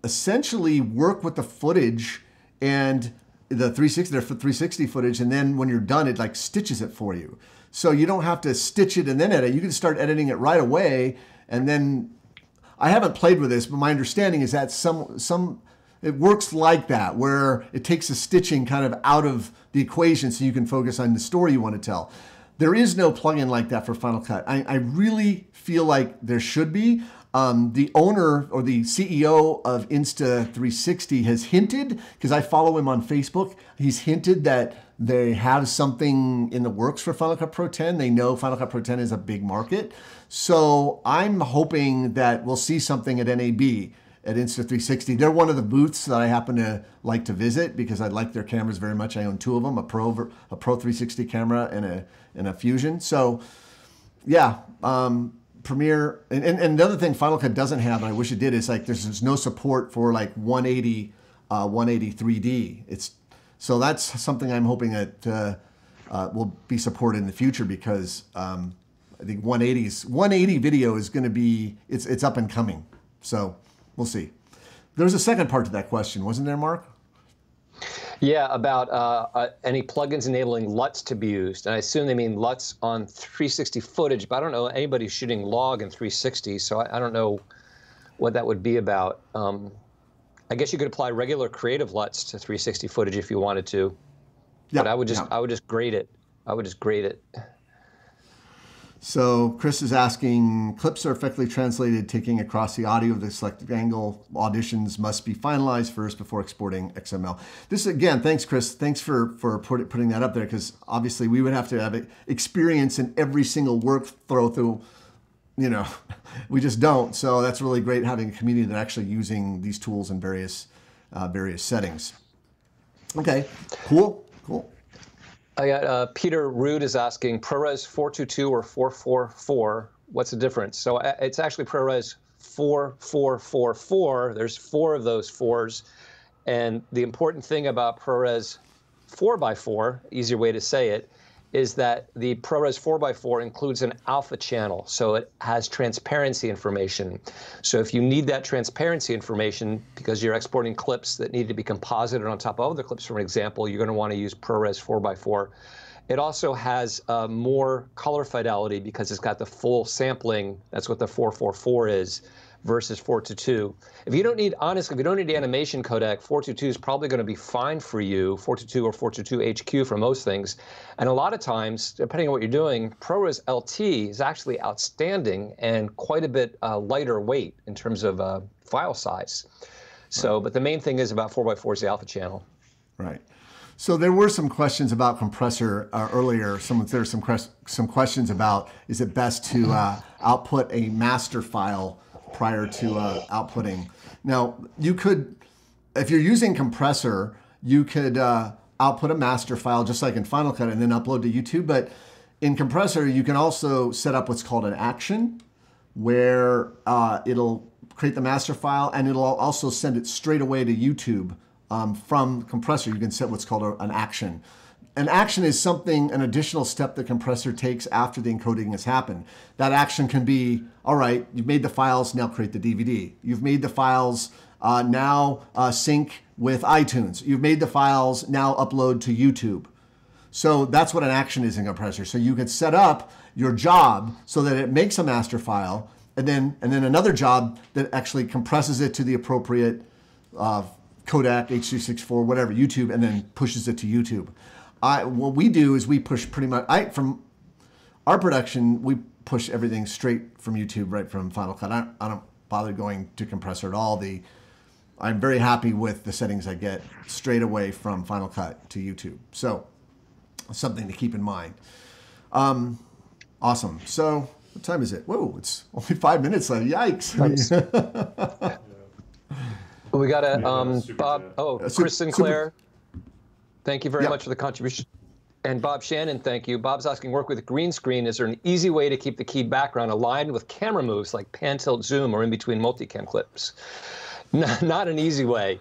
essentially work with the footage and the 360 footage, and then when you're done, it like stitches it for you. So you don't have to stitch it and then edit. You can start editing it right away. And then, I haven't played with this, but my understanding is that it works like that, where it takes the stitching kind of out of the equation so you can focus on the story you want to tell. There is no plugin like that for Final Cut. I really feel like there should be. The owner or the CEO of Insta360 has hinted, because I follow him on Facebook, he's hinted that they have something in the works for Final Cut Pro 10. They know Final Cut Pro 10 is a big market. So I'm hoping that we'll see something at NAB. At Insta360. They're one of the booths that I happen to like to visit because I like their cameras very much. I own two of them, a Pro 360 camera and a Fusion. So yeah, Premiere, and the other thing Final Cut doesn't have, and I wish it did, is like there's no support for like 180 3D. So that's something I'm hoping that will be supported in the future, because I think 180 video is going to be, it's up and coming. So we'll see. There's a second part to that question, wasn't there, Mark? Yeah, about any plugins enabling LUTs to be used. And I assume they mean LUTs on 360 footage, but I don't know anybody shooting log in 360, so I don't know what that would be about. I guess you could apply regular creative LUTs to 360 footage if you wanted to. Yeah, but I would just grade it. I would just grade it. So Chris is asking, clips are effectively translated, taking across the audio of the selected angle. Auditions must be finalized first before exporting XML. This, again, thanks, Chris. Thanks for putting that up there, because obviously we would have to have experience in every single workflow through, we just don't. So that's really great having a community that actually using these tools in various settings. Okay, cool. I got Peter Rude is asking, ProRes 422 or 444, what's the difference? So it's actually ProRes 4444. There's 4 of those 4s. And the important thing about ProRes 4x4, easier way to say it, is that the ProRes 4x4 includes an alpha channel, so it has transparency information. So if you need that transparency information because you're exporting clips that need to be composited on top of other clips, for example, you're going to want to use ProRes 4x4. It also has more color fidelity because it's got the full sampling. That's what the 444 is versus 422. If you don't need, honestly, if you don't need the animation codec, 422 is probably going to be fine for you, 422 or 422 HQ for most things. And a lot of times, depending on what you're doing, ProRes LT is actually outstanding and quite a bit lighter weight in terms of file size. So, but the main thing is about 4x4 is the alpha channel. Right. So there were some questions about compressor earlier. There's some questions about, is it best to output a master file prior to outputting? Now, you could, if you're using compressor, you could output a master file just like in Final Cut and then upload to YouTube. But in compressor, you can also set up what's called an action, where it'll create the master file and it'll also send it straight away to YouTube. From compressor, you can set what's called an action. An action is something, an additional step the compressor takes after the encoding has happened. That action can be, all right, you've made the files, now create the DVD. You've made the files, now sync with iTunes. You've made the files, now upload to YouTube. So that's what an action is in compressor. So you can set up your job so that it makes a master file, and then another job that actually compresses it to the appropriate codec, H.264, whatever, YouTube, and then pushes it to YouTube. What we do is we push pretty much, from our production, we push everything straight from YouTube, right from Final Cut. I don't bother going to compressor at all. I'm very happy with the settings I get straight away from Final Cut to YouTube. So something to keep in mind. Awesome. So what time is it? Whoa, it's only 5 minutes left. Yikes. We got a Bob, Chris Sinclair. Thank you very much for the contribution. And Bob Shannon, thank you. Bob's asking, work with GreenScreen. Is there an easy way to keep the keyed background aligned with camera moves like pan, tilt, zoom, or in between multicam clips? Not an easy way.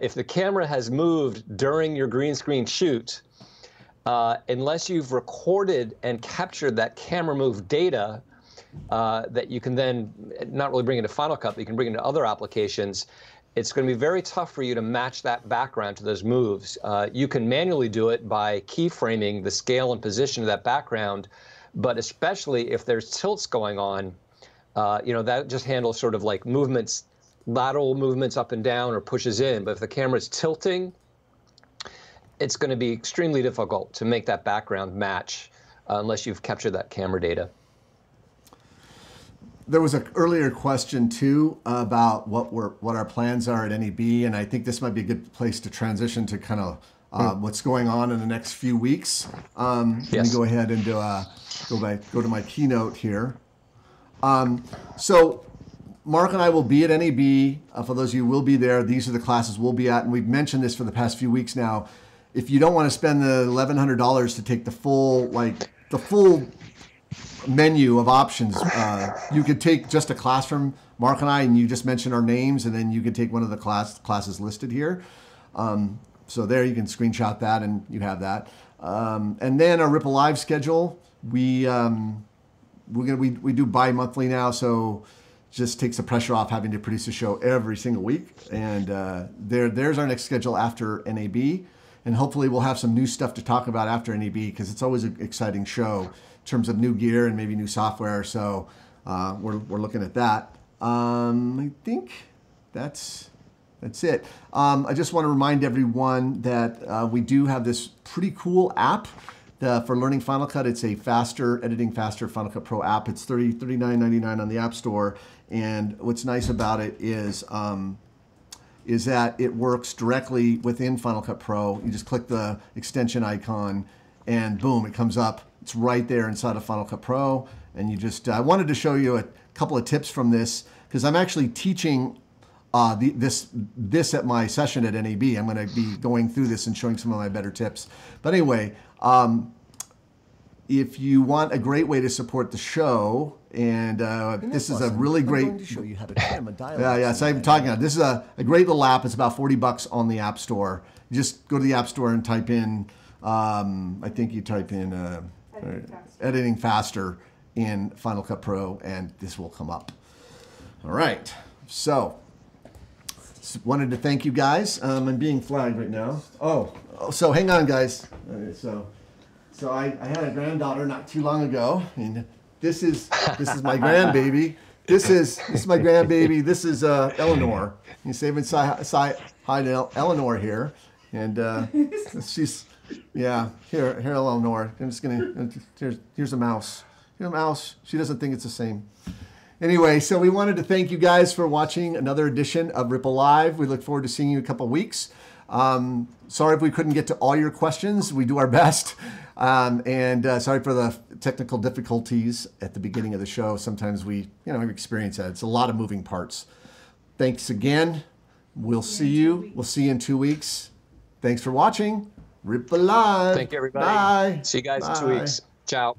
if the camera has moved during your green screen shoot, unless you've recorded and captured that camera move data that you can then not really bring into Final Cut, but you can bring into other applications, it's going to be very tough for you to match that background to those moves. You can manually do it by keyframing the scale and position of that background, but especially if there's tilts going on, that just handles sort of like movements, lateral movements up and down or pushes in. But if the camera's tilting, it's going to be extremely difficult to make that background match unless you've captured that camera data. There was an earlier question too about what our plans are at NAB, and I think this might be a good place to transition to kind of what's going on in the next few weeks. Let me go ahead and go to my keynote here. So Mark and I will be at NAB. For those of you who will be there, these are the classes we'll be at, and we've mentioned this for the past few weeks now. If you don't want to spend the $1,100 to take the full menu of options, you could take just a class from Mark and I, and you just mention our names, and then you could take one of the classes listed here. So there you can screenshot that, and you have that. And then our RippleLIVE schedule, we do bi-monthly now, so just takes the pressure off having to produce a show every single week. And there's our next schedule after NAB. And hopefully we'll have some new stuff to talk about after NAB, because it's always an exciting show in terms of new gear and maybe new software. So we're looking at that. I think that's it. I just want to remind everyone that we do have this pretty cool app for learning Final Cut. It's a editing faster Final Cut Pro app. It's $39.99 on the App Store. And what's nice about it is that it works directly within Final Cut Pro. You just click the extension icon and boom, it comes up. It's right there inside of Final Cut Pro. And you just, I wanted to show you a couple of tips from this, because I'm actually teaching this at my session at NAB. I'm going to be going through this and showing some of my better tips. But anyway, if you want a great way to support the show, and this is a really great. I'm going to show you how to trim a dialog. Yeah. So I'm talking about this is a great little app. It's about $40 on the App Store. You just go to the App Store and type in. I think you type in editing faster in Final Cut Pro, and this will come up. All right. So wanted to thank you guys. I'm being flagged right now. So hang on, guys. Okay, so I had a granddaughter not too long ago, and this is my grandbaby. This is my grandbaby. This is Eleanor. You say hi to Eleanor here, and she's here Eleanor. I'm just gonna here's a mouse. Here's a mouse. She doesn't think it's the same. Anyway, so we wanted to thank you guys for watching another edition of RippleLIVE. We look forward to seeing you in a couple of weeks. Sorry if we couldn't get to all your questions. We do our best. Sorry for the technical difficulties at the beginning of the show. Sometimes we experience that. It's a lot of moving parts. Thanks again. We'll see you. We'll see you in 2 weeks. Thanks for watching. RippleLIVE. Thank you, everybody. Bye. See you guys in 2 weeks. Ciao.